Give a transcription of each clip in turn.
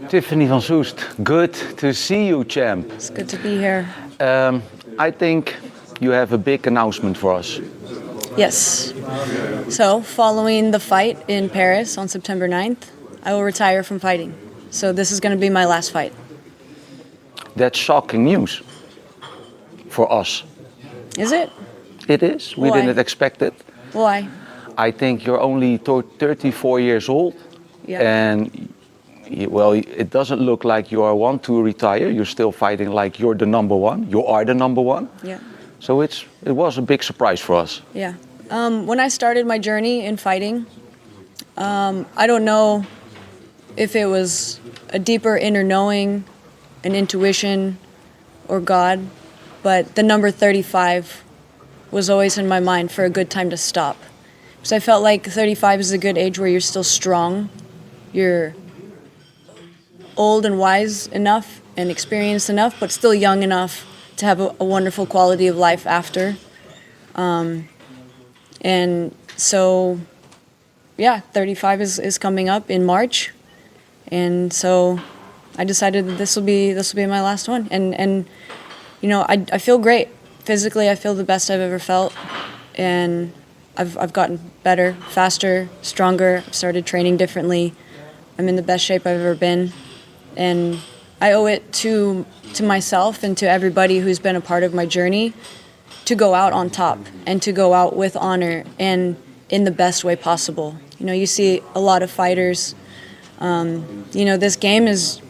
Tiffany van Soest, good to see you, champ. It's good to be here. I think you have a big announcement for us. Yes. So, following the fight in Paris on September 9th, I will retire from fighting. So this is going to be my last fight. That's shocking news for us. Is it? It is. We Why? didn't expect it. Why? I think you're only 34 years old. Yeah. And, well, it doesn't look like you want to retire. You're still fighting like you're the number one. You are the number one. Yeah. So it was a big surprise for us. Yeah. When I started my journey in fighting, I don't know if it was a deeper inner knowing, an intuition, or God, but the number 35 was always in my mind for a good time to stop. Because I felt like 35 is a good age where you're still strong, you're old and wise enough and experienced enough, but still young enough to have a wonderful quality of life after. And so, yeah, 35 is coming up in March, and so I decided that this will be my last one. And you know, I feel great physically. I feel the best I've ever felt, and I've gotten better, faster, stronger. I've started training differently. I'm in the best shape I've ever been, and I owe it to myself and to everybody who's been a part of my journey to go out on top and to go out with honor and in the best way possible. You know, you see a lot of fighters. You know, this game is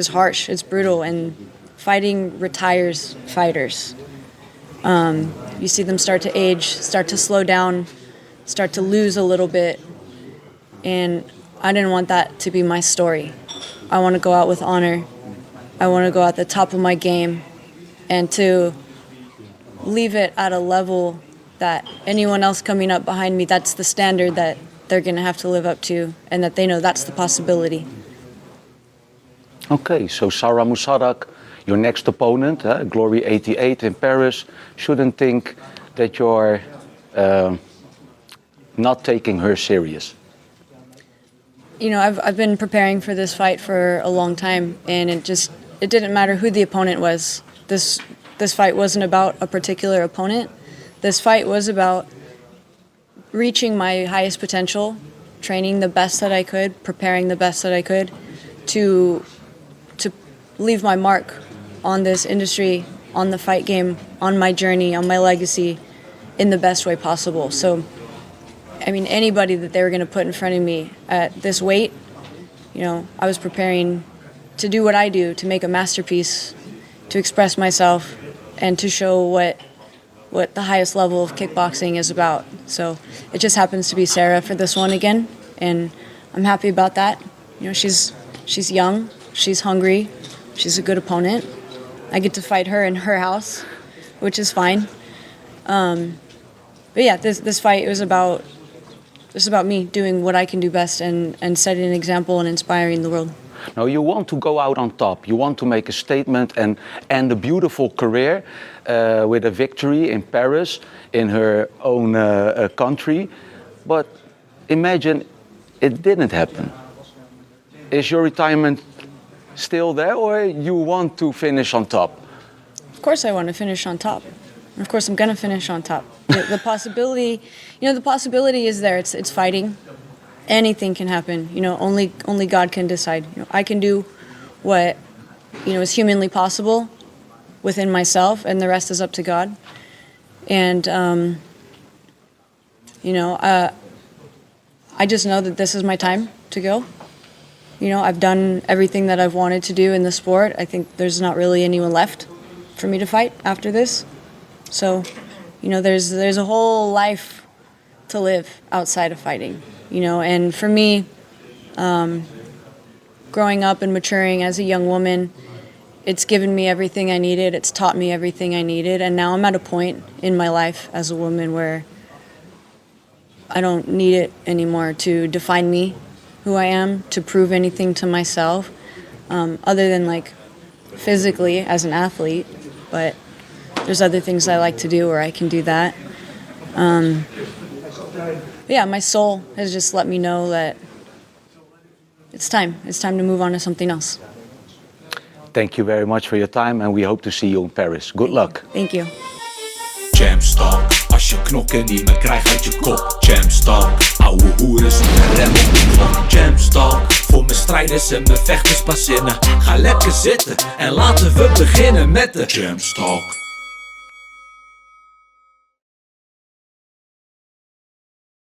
harsh, it's brutal, and fighting retires fighters. You see them start to age, start to slow down, start to lose a little bit, and I didn't want that to be my story. I want to go out with honor. I want to go at the top of my game and to leave it at a level that anyone else coming up behind me, that's the standard that they're going to have to live up to, and that they know that's the possibility. Okay, so Sarah Musadak, your next opponent, Glory 88 in Paris, shouldn't think that you're not taking her serious. You know, I've been preparing for this fight for a long time, and it didn't matter who the opponent was. This fight wasn't about a particular opponent. This fight was about reaching my highest potential, training the best that I could, preparing the best that I could to leave my mark on this industry, on the fight game, on my journey, on my legacy in the best way possible. So, I mean, anybody that they were going to put in front of me at this weight, you know, I was preparing to do what I do, to make a masterpiece, to express myself, and to show what the highest level of kickboxing is about. So it just happens to be Sarah for this one again, and I'm happy about that. You know, she's young, she's hungry, she's a good opponent. I get to fight her in her house, which is fine. But yeah, this fight was about me doing what I can do best and setting an example and inspiring the world. Now, you want to go out on top. You want to make a statement and end a beautiful career with a victory in Paris, in her own country. But imagine it didn't happen. Is your retirement still there, or you want to finish on top? Of course I want to finish on top. Of course I'm going to finish on top. The possibility, you know, the possibility is there. It's fighting. Anything can happen. You know, only God can decide. You know, I can do what, you know, is humanly possible within myself, and the rest is up to God. And you know, I just know that this is my time to go. You know, I've done everything that I've wanted to do in the sport. I think there's not really anyone left for me to fight after this. So, you know, there's a whole life to live outside of fighting. You know, and for me, growing up and maturing as a young woman, it's given me everything I needed. It's taught me everything I needed. And now I'm at a point in my life as a woman where I don't need it anymore to define me, who I am, to prove anything to myself, other than like physically as an athlete. But there's other things I like to do where I can do that. Yeah, my soul has just let me know that it's time. It's time to move on to something else. Thank you very much for your time and we hope to see you in Paris. Good luck. Thank you. ChampsTalk, als je knokken niet meer krijgt uit je kop. ChampsTalk, ouwe hoeren zonder rem op de klok. ChampsTalk, voor mijn strijders en mijn vechters pas zinnen. Ga lekker zitten en laten we beginnen met de ChampsTalk.